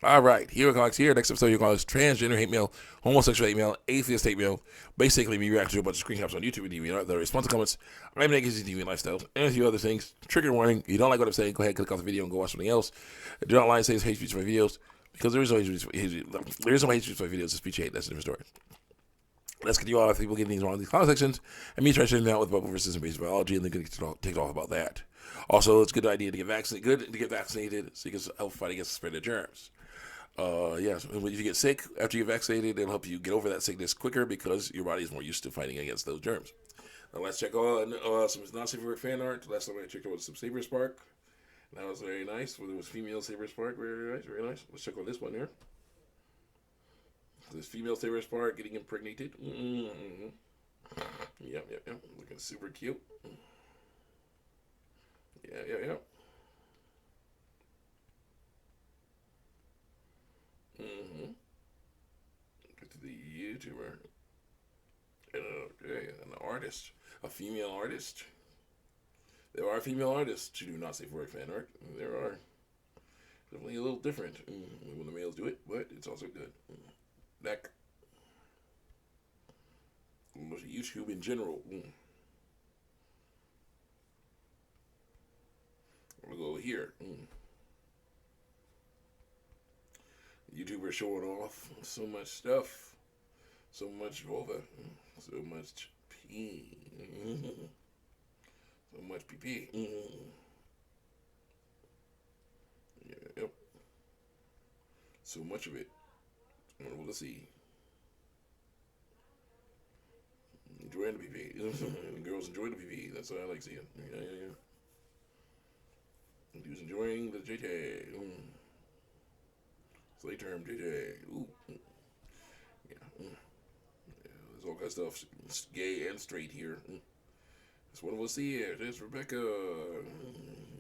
All right, here we go. Here, next episode, you're going to transgender hate mail, homosexual hate mail, atheist hate mail. Basically, me reacting to a bunch of screencaps on YouTube and TV. The response to comments, I'm negative TV lifestyle, and a few other things. Trigger warning: if you don't like what I'm saying, go ahead, click off the video and go watch something else. Do not lie and say hate speech for my videos because there is no hate speech for my videos. It's speech hate. That's a different story. Let's continue on with people getting things wrong in these comment sections, and me trying to out with bubble versus invasive biology, and then going to take off about that. Also, it's a good idea to get vaccinated. Good to get vaccinated so you can help fight against the spread of germs. Yes, if you get sick after you're vaccinated, it'll help you get over that sickness quicker because your body is more used to fighting against those germs. Now let's check on some non-safe for work fan art. Last time I checked out was some Saber Spark. That was very nice. It was female Saber Spark. Very nice, very nice. Let's check on this one here. This female Saber Spark getting impregnated. Mm-hmm. Yep. Looking super cute. Yeah. Mm-hmm. Get to the YouTuber. An artist. A female artist. There are female artists who do not safe for work fan art. There are. Definitely a little different when the males do it, but it's also good. Neck. YouTube in general. We'll go here. YouTubers showing off so much stuff, so much vulva, so much pee, so much pee. Yep. So much of it. Well, let's see. Enjoying the pee. The girls enjoy the pee. That's what I like seeing. Yeah. Dudes enjoying the JJ. Slay term JJ. Ooh. Yeah. There's all kinds of stuff, gay and straight here. That's one of us here. There's Rebecca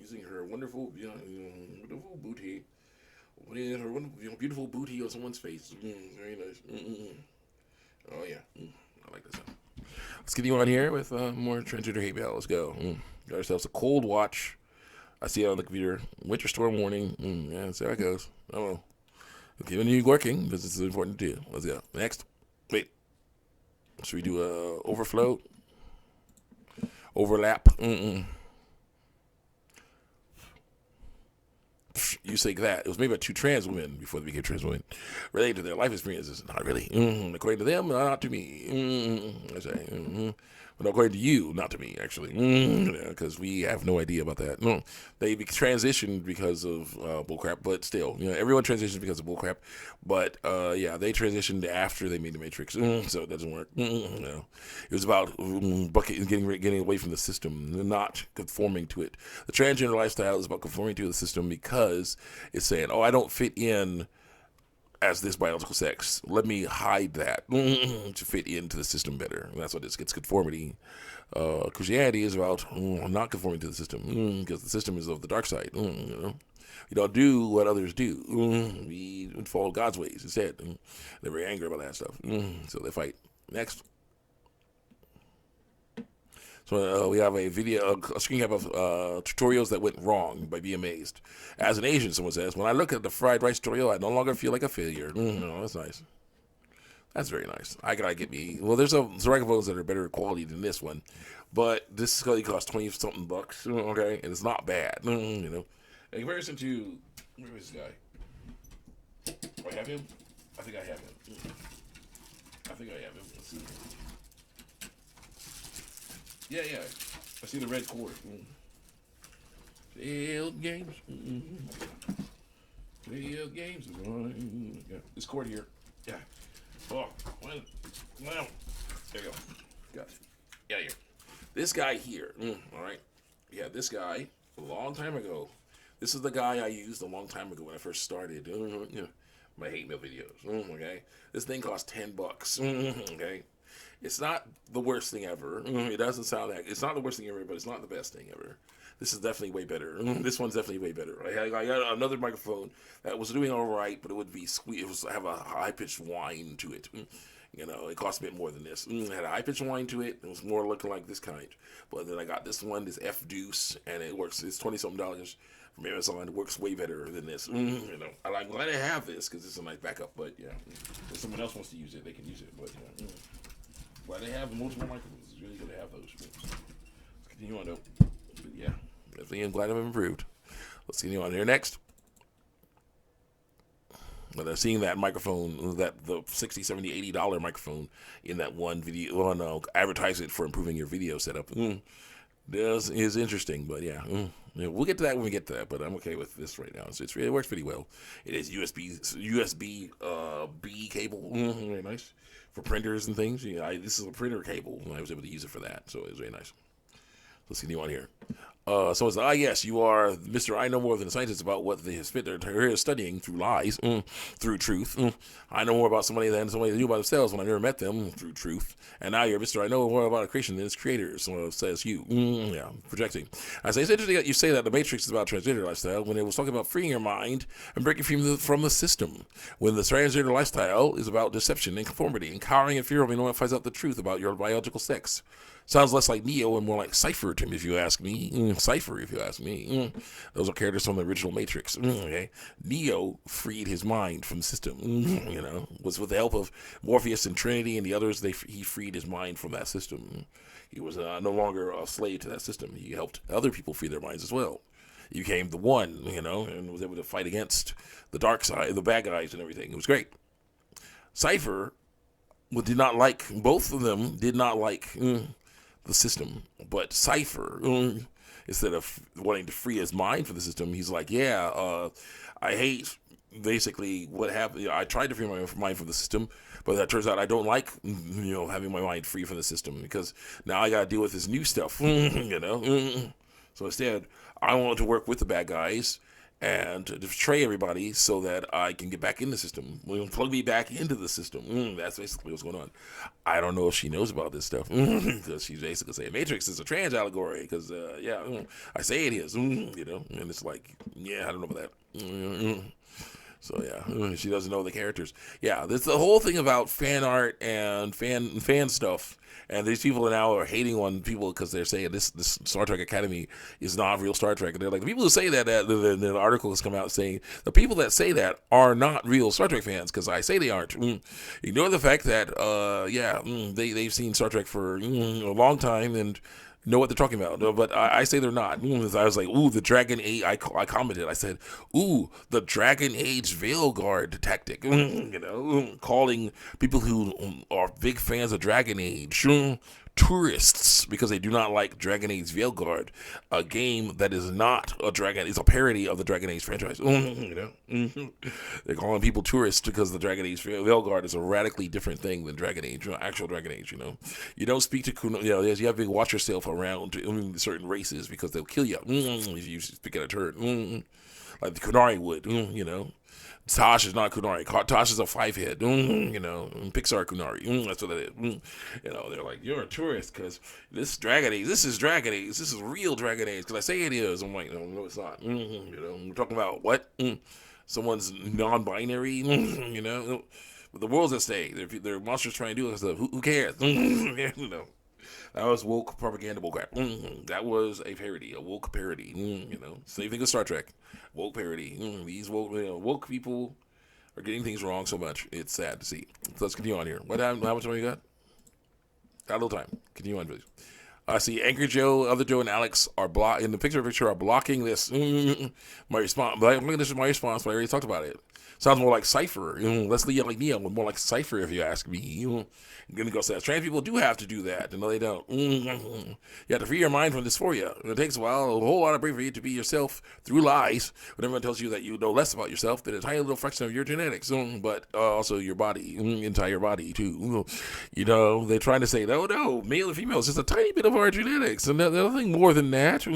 using her wonderful, beautiful booty. Putting her beautiful booty on someone's face. Very nice. Oh yeah. I like this one. Let's get you on here with more transgender hate mail. Let's go. Got ourselves a cold watch. I see it on the computer. Winter storm warning. Yeah, that's how it goes. I don't know. We'll keep it working because it's important to do. Let's go. Next. Wait. Should we do a overflow? Overlap? You say that. It was made by two trans women before they became trans women. Related to their life experiences. Not really. According to them, not to me. I say. But according to you, not to me, actually. Because we have no idea about that. They transitioned because of bullcrap, but still. Everyone transitions because of bullcrap. But, they transitioned after they made the Matrix. So it doesn't work. No. It was about getting away from the system, not conforming to it. The transgender lifestyle is about conforming to the system because it's saying, I don't fit in as this biological sex. Let me hide that to fit into the system better. And that's what it is. It's conformity. Christianity is about not conforming to the system because the system is of the dark side. We don't do what others do. We follow God's ways instead. They're very angry about that stuff. So they fight. Next. So we have a video, a screen cap of tutorials that went wrong by Be Amazed. As an Asian, someone says, when I look at the fried rice tutorial, I no longer feel like a failure. That's nice. That's very nice. I gotta get me. Well, there's some microphones that are better quality than this one, but this only costs $20-something bucks. Okay, and it's not bad. In comparison to where is this guy? Do I have him? I think I have him. Let's see. Yeah. I see the red cord. Failed games. Failed games. Yeah. This cord here. Yeah. Oh, well. There you go. Got it. Yeah, here. This guy here. All right. Yeah, this guy, a long time ago. This is the guy I used a long time ago when I first started my hate mail videos. Okay. This thing cost $10. Okay. It's not the worst thing ever. It doesn't sound like it's not the worst thing ever, but it's not the best thing ever. This is definitely way better. This one's definitely way better. I got another microphone that was doing all right, but it would be squeak. It was have a high pitched whine to it. It cost a bit more than this. It had a high pitched whine to it. It was more looking like this kind. But then I got this one, this F Deuce, and it works. It's $20-something from Amazon. It works way better than this. I'm glad I have this because it's a nice backup. But yeah, if someone else wants to use it, they can use it. But glad they have multiple microphones. It's really good to have those. Let's continue on though. But yeah, definitely I'm glad I've improved. Let's continue on here next. But they're seeing that microphone, that the $60, $70, $80 microphone in that one video on advertisement for improving your video setup. This is interesting, but yeah, we'll get to that when we get to that. But I'm okay with this right now. It works pretty well. It is USB B cable, very nice for printers and things. Yeah, this is a printer cable, and I was able to use it for that, so it was very nice. Let's continue on here. So it's yes, you are Mr. I know more than the scientists about what they have spent their career studying through lies, through truth. I know more about somebody than somebody knew about themselves when I never met them through truth. And now you're Mr. I know more about a creation than its creators. So it says you. Yeah, projecting. I say it's interesting that you say that the Matrix is about transgender lifestyle when it was talking about freeing your mind and breaking from the system. When the transgender lifestyle is about deception and conformity and cowering and fear of anyone finds out the truth about your biological sex. Sounds less like Neo and more like Cypher to me, if you ask me. Cypher, if you ask me. Those are characters from the original Matrix. Okay, Neo freed his mind from the system. Was with the help of Morpheus and Trinity and the others. He freed his mind from that system. He was no longer a slave to that system. He helped other people free their minds as well. He became the one, and was able to fight against the dark side, the bad guys, and everything. It was great. Cypher did not like both of them. Did not like. The system, but Cypher, instead of wanting to free his mind from the system, he's like, I hate basically what happened. I tried to free my mind from the system, but that turns out I don't like, having my mind free from the system because now I got to deal with this new stuff, So instead, I want to work with the bad guys and to betray everybody so that I can get back in the system. Plug me back into the system. That's basically what's going on. I don't know if she knows about this stuff because she's basically saying Matrix is a trans allegory because, I say it is, and it's like, I don't know about that. So yeah, she doesn't know the characters. Yeah, that's the whole thing about fan art and fan stuff. And these people now are hating on people because they're saying this Star Trek Academy is not real Star Trek. And they're like, the people who say that the article has come out saying the people that say that are not real Star Trek fans because I say they aren't. Ignore the fact that, they've seen Star Trek for a long time and know what they're talking about. But I say they're not. I was like, ooh, the Dragon Age. I commented. I said, ooh, the Dragon Age Veil Guard tactic. Calling people who are big fans of Dragon Age tourists because they do not like Dragon Age Veil Guard, a game that is not a Dragon. It's a parody of the Dragon Age franchise. They're calling people tourists because the Dragon Age Veil Guard is a radically different thing than Dragon Age, actual Dragon Age. You don't speak to you have to watch yourself around certain races because they'll kill you if you speak at a turn, like the Kunari would. Tosh is not Kunari. Tosh is a 5-head. Pixar Kunari. That's what that is. They're like, you're a tourist because this is Dragon Age. This is Dragon Age. This is real Dragon Age because I say it is. I'm like, no, it's not. We're talking about what? Someone's non-binary. The world's at stake. They're monsters trying to do stuff. Who cares? That was woke propaganda bullcrap. That was a parody, a woke parody. Same thing as Star Trek, woke parody. These woke people are getting things wrong so much. It's sad to see. So let's continue on here. How much time you got? Got a little time. Continue on, please. I see Anchor Joe, other Joe, and Alex are in the picture are blocking this. My response. This is my response. But I already talked about it. Sounds more like Cypher. Let's leave it like Neo, more like Cypher if you ask me. Gonna go say trans people do have to do that. No, they don't. You have to free your mind from dysphoria. It takes a while, a whole lot of bravery to be yourself through lies. When everyone tells you that you know less about yourself than a tiny little fraction of your genetics, but also your body, entire body too. They're trying to say, no, male and female is just a tiny bit of our genetics, and nothing more than that.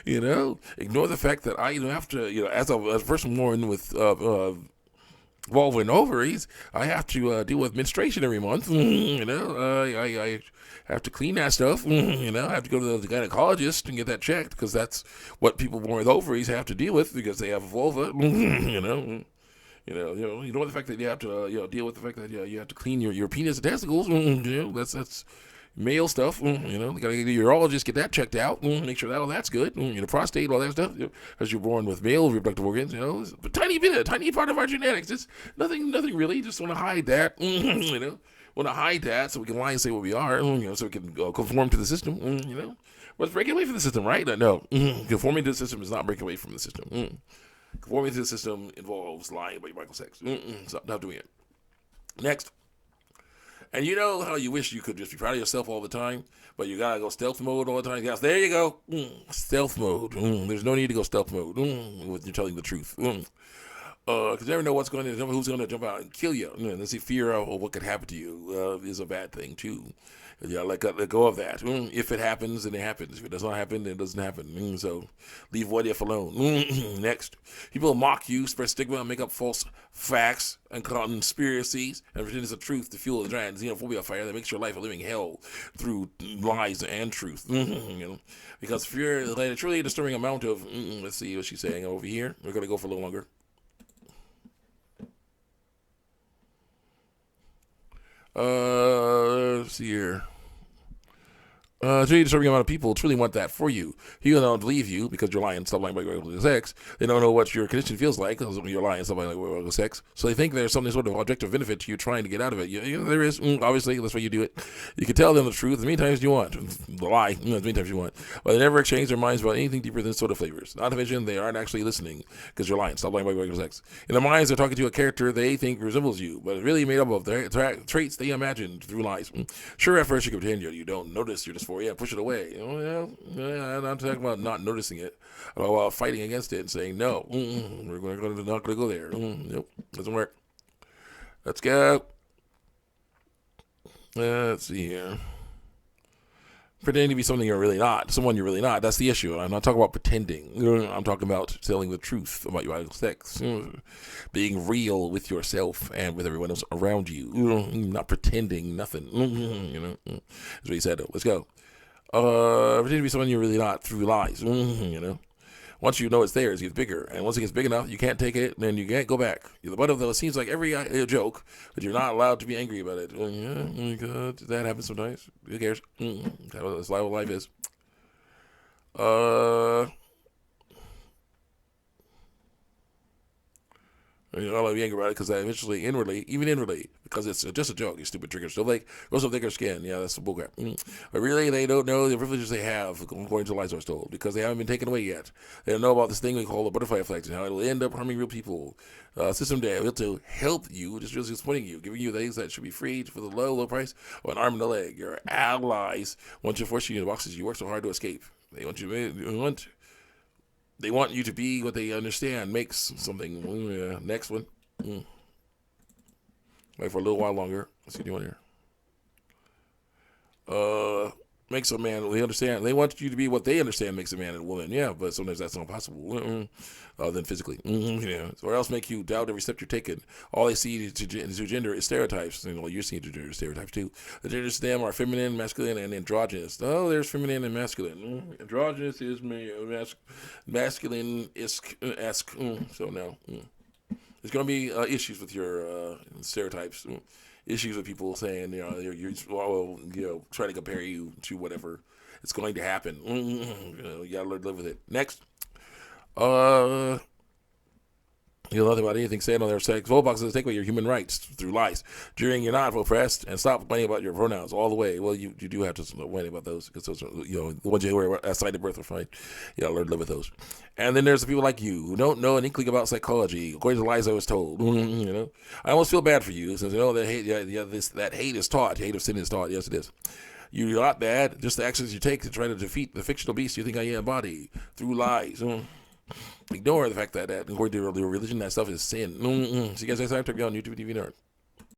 Ignore the fact that I have to, as a person born with vulva and ovaries, I have to deal with menstruation every month. I have to clean that stuff. I have to go to the gynecologist and get that checked because that's what people born with ovaries have to deal with because they have a vulva. Ignore the fact that you have to deal with the fact that you have to clean your penis and testicles. That's male stuff. You know, you gotta get your urologist, get that checked out. Make sure that all that's good. You know, prostate, all that stuff. Because you're born with male reproductive organs. You know, it's a tiny bit, a tiny part of our genetics. It's nothing really. Just want to hide that. You know, want to hide that so we can lie and say what we are. You know, so we can conform to the system. You know, but it's breaking away from the system, right? No, conforming to the system is not breaking away from the system. Conforming to the system involves lying about your Michael sex. Stop doing it. Next. And you know how you wish you could just be proud of yourself all the time, but you gotta go stealth mode all the time? Yes, there you go. Stealth mode. There's no need to go stealth mode when you're telling the truth. Because you never know what's going to, who's going to jump out and kill you. Let's see, fear of what could happen to you is a bad thing too. Yeah, let go of that. If it happens, then it happens. If it does not happen, then it doesn't happen. So leave what if alone. Next, people mock you, spread stigma, make up false facts and conspiracies, and pretend it's the truth to fuel the giant xenophobia fire that makes your life a living hell through lies and truth. You know, because fear, like a truly disturbing amount of. Let's see what she's saying over here. We're gonna go for a little longer. Let's see here. Truly disturbing amount of people truly want that for you. You don't believe you because you're lying, stop lying about your sex. They don't know what your condition feels like because you're lying, stop lying about your sex. So they think there's some sort of objective benefit to you trying to get out of it. You know, there is, obviously, that's why you do it. You can tell them the truth as many times as you want. The lie, as many times as you want. But they never exchange their minds about anything deeper than soda flavors. Not to mention, they aren't actually listening because you're lying, stop lying about your sex. In their minds, they're talking to a character they think resembles you, but it's really made up of their traits they imagined through lies. Sure, at first you can pretend you don't notice your dysphoria, push it away. I'm not talking about not noticing it, about fighting against it and saying no. We're not going to go there. Nope, doesn't work. Let's go. Let's see here. Pretending to be something you're really not, someone you're really not. That's the issue. I'm not talking about pretending. I'm talking about telling the truth about your sex, being real with yourself and with everyone else around you. Not pretending nothing. That's what he said. Let's go. Pretend to be someone you're really not through lies. Once you know it's there, it gets bigger, and once it gets big enough, you can't take it, then you can't go back. You're the butt of it seems like every joke, but you're not allowed to be angry about it. Yeah, oh my God, that happens sometimes. Who cares? That's what life is. I'll be angry about it because eventually, inwardly, because it's just a joke, you stupid trigger. So like, goes up thicker skin. Yeah, that's the bullcrap. But really, they don't know the privileges they have, according to lies I was told, because they haven't been taken away yet. They don't know about this thing we call the butterfly effect and how it'll end up harming real people. System day to help you, just really exploiting you, giving you things that should be free for the low price of an arm and a leg. Your allies want to force you into boxes you work so hard to escape. They want you to be what they understand makes something. Next one. Wait for a little while longer. Let's see what you want here. Makes a man, they understand. They want you to be what they understand makes a man and a woman. Yeah, but sometimes that's not possible. Than physically. Or else make you doubt every step you're taking. All they see to gender is stereotypes. You're seeing gender stereotypes too. The genders to them are feminine, masculine, and androgynous. Oh, there's feminine and masculine. Androgynous is masculine is esque. So no. There's going to be issues with your stereotypes. Issues with people saying, you're trying to compare you to whatever. It's going to happen. You gotta learn to live with it. Next. You'll nothing about anything said on their sex vote boxes take away your human rights through lies. During you're not oppressed, and stop complaining about your pronouns all the way. Well, you do have to complain about those because those are the ones you wear outside of birth are fine. You gotta learn to live with those. And then there's the people like you who don't know an inkling about psychology, according to the lies I was told. I almost feel bad for you since that hate, that hate is taught. Hate of sin is taught. Yes, it is. You're not bad. Just the actions you take to try to defeat the fictional beast you think I embody through lies. Ignore the fact that according to your religion, that stuff is sin. See you guys next time. Turn me on YouTube TV Nerd.